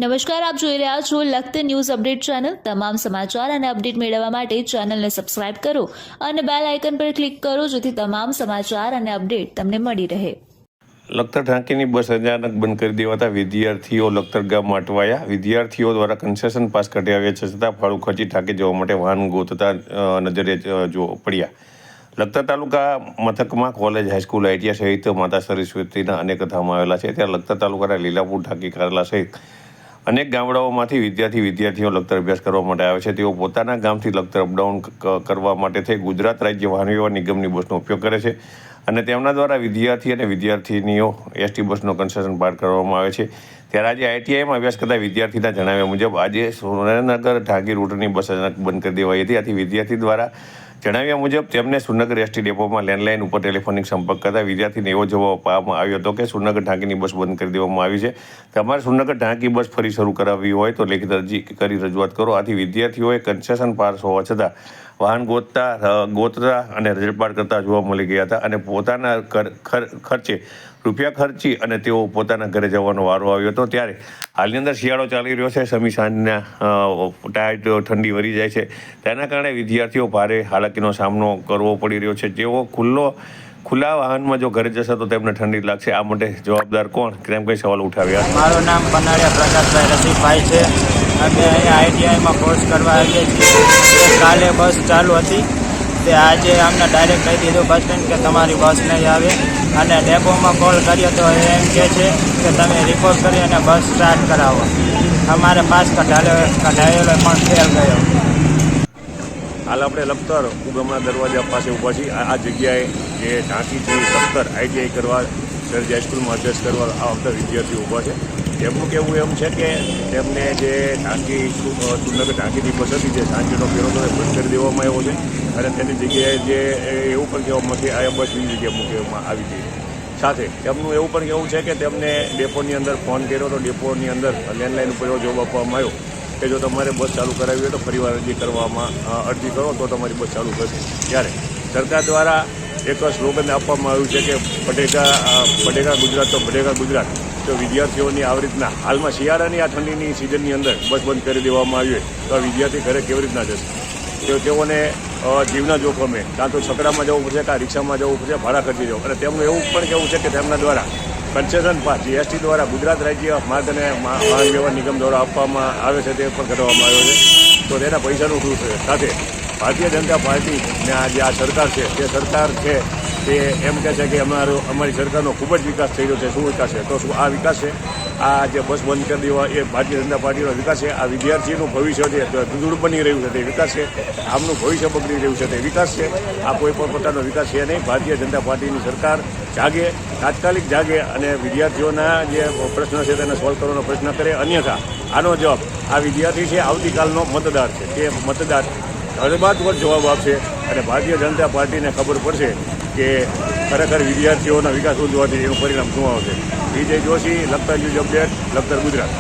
નમસ્કાર, આપ જોઈ રહ્યા છો લખતર ન્યૂઝ અપડેટ ચેનલ। તમામ સમાચાર અને અપડેટ મેળવવા માટે ચેનલને સબસ્ક્રાઇબ કરો અને બેલ આઇકન પર ક્લિક કરો જેથી તમામ સમાચાર અને અપડેટ તમને મળી રહે। લખતર ટાંકીની બસ અચાનક બંધ કરી દેવાતા વિદ્યાર્થીઓ લખતર ગામમાં અટવાયા। વિદ્યાર્થીઓ દ્વારા કન્સેશન પાસ કઢાવ્યા છતાં ફાળું ખર્ચી ટાંકી જવા માટે વાહન ગોતતા નજરે જોવા પડ્યા। લખતર તાલુકા મથકમાં કોલેજ, હાઈસ્કૂલ, આઈટીઆઈ સહિત માતા સરસ્વતીના અનેક ધામ આવેલા છે। ત્યાં લખતર તાલુકાના લીલાપુર, ટાંકી, કારલા સહિત અનેક ગામડાઓમાંથી વિદ્યાર્થીઓ લખતર અભ્યાસ કરવા માટે આવે છે। તેઓ પોતાના ગામથી લખતર અપડાઉન કરવા માટે થઈ ગુજરાત રાજ્ય વાહન વ્યવહાર નિગમની બસનો ઉપયોગ કરે છે અને તેમના દ્વારા વિદ્યાર્થી અને વિદ્યાર્થીનીઓ એસટી બસનો કન્સેશન પાસ કરવામાં આવે છે। ત્યારે આજે આઈટીઆઈમાં અભ્યાસ કરતા વિદ્યાર્થીના જણાવ્યા મુજબ આજે સુરેન્દ્રનગર ટાંકી રૂટની બસ અચાનક બંધ કરી દેવાઈ હતી। આથી વિદ્યાર્થી દ્વારા જણાવ્યા મુજબ તેમને સુરનગર એસટી ડેપોમાં લેન્ડલાઇન ઉપર ટેલિફોનિક સંપર્ક કરતા વિદ્યાર્થીને એવો જવાબ આપવામાં આવ્યો હતો કે સુરનગર ટાંકીની બસ બંધ કરી દેવામાં આવી છે। તમારે સુરનગર ટાંકી બસ ફરી શરૂ કરાવવી હોય તો લેખિત અરજી કરી રજૂઆત કરો। આથી વિદ્યાર્થીઓએ કન્સેશન પાસ હોવા છતાં વાહન ગોતતા અને રજપાટ કરતા જોવા મળી ગયા હતા અને પોતાના ખર્ચે રૂપિયા ખર્ચી અને તેઓ પોતાના ઘરે જવાનો વારો આવ્યો હતો। ત્યારે હાલની અંદર શિયાળો ચાલી રહ્યો છે, સમી સાંજના ટાઈટ ઠંડી વરી જાય છે, તેના કારણે વિદ્યાર્થીઓ ભારે હાલાકીનો સામનો કરવો પડી રહ્યો છે। જેઓ ખુલ્લા વાહનમાં જો ઘરે જશે તો તેમને ઠંડી લાગશે। આ માટે જવાબદાર કોણ, તેમ કઈ સવાલ ઉઠાવ્યા। મારું નામ પનાળિયા પ્રકાશભાઈ રસિકભાઈ છે। અમે અહીંયા આઈટીઆઈમાં કોર્સ કરવા આવીએ છીએ। કાલે બસ ચાલુ હતી તે આજે અમને ડાયરેક્ટ કહી દીધું બસ સ્ટેન્ડ કે તમારી બસ નહીં આવે અને ડેપોમાં કોલ કર્યો તો એમ કહે છે કે તમે રિપોર્ટ કરી અને બસ સ્ટાર્ટ કરાવો। અમારે પાસ કઢાવેલો પણ ફેલ ગયો। હાલ આપણે લખતર ઉગમના દરવાજા પાસે ઊભા છીએ। આ જગ્યાએ જે ટાંકીથી લખતર આઈટીઆઈ કરવા, સરજી હાઈસ્કૂલમાં અભ્યાસ કરવા આવતા વિદ્યાર્થીઓ ઊભા છે। એમનું કહેવું એમ છે કે તેમને જે ટાંકી સુરનગર ટાંકીની બસ હતી જે સાંજનો ફેરો હતો એ બંધ કરી દેવામાં આવ્યો છે અને તેની જગ્યાએ જે એવું પણ કહેવામાં કે આ બસ બીજી જગ્યાએ મૂકવામાં આવી ગઈ છે। સાથે તેમનું એવું પણ કહેવું છે કે તેમને ડેપોની અંદર ફોન કર્યો તો ડેપોની અંદર લેન્ડલાઇન ઉપર એવો જવાબ આપવામાં આવ્યો કે જો તમારે બસ ચાલુ કરાવી હોય તો ફરીવાર અરજી કરો તો તમારી બસ ચાલુ થશે। ત્યારે સરકાર દ્વારા એક સ્લોગન આપવામાં આવ્યું છે કે બટેકા ગુજરાત તો બટેકા ગુજરાત। તો વિદ્યાર્થીઓની આવી રીતના હાલમાં શિયાળાની આ ઠંડીની સિઝનની અંદર બસ બંધ કરી દેવામાં આવી હોય તો આ વિદ્યાર્થી ઘરે કેવી રીતના જશે? તો તેઓને જીવના જોખમે કાં તો છકડામાં જવું પડશે, કાં રિક્ષામાં જવું પડશે, ભાડા ખર્ચી જવું। અને તેમનું એવું પણ કહેવું છે કે તેમના દ્વારા કન્સેશન પાસ જીએસટી દ્વારા ગુજરાત રાજ્ય માર્ગ અને વાહન વ્યવહાર નિગમ દ્વારા આપવામાં આવે છે તે પણ કરવામાં આવ્યો છે। તો તેના પૈસાનું શું છે? સાથે ભારતીય જનતા પાર્ટીને આ સરકાર છે તે સરકાર છે તે એમ કહે છે કે અમારી સરકારનો ખૂબ જ વિકાસ થઈ રહ્યો છે। શું વિકાસ છે? તો શું આ વિકાસ છે? આ જે બસ બંધ કરી દેવા એ ભારતીય જનતા પાર્ટીનો વિકાસ છે? આ વિદ્યાર્થીનું ભવિષ્ય છે દૂર બની રહ્યું છે તે વિકાસ છે? આમનું ભવિષ્ય બગડી રહ્યું છે તે વિકાસ છે? આ કોઈ પણ પ્રકારનો વિકાસ છે નહીં। ભારતીય જનતા પાર્ટીની સરકાર જાગે, તાત્કાલિક જાગે અને વિદ્યાર્થીઓના જે પ્રશ્ન છે તેને સોલ્વ કરવાનો પ્રશ્ન કરે। અન્યથા આનો જવાબ આ વિદ્યાર્થી છે આવતીકાલનો મતદાર છે, તે મતદાર હળબાદ જવાબ આપશે અને ભારતીય જનતા પાર્ટીને ખબર પડશે કે ખરેખર વિદ્યાર્થીઓના વિકાસ ઉજવવાથી એનું પરિણામ શું આવશે। વિજય જોશી, લખતર ન્યૂઝ અપડેટ, લખતર ગુજરાત।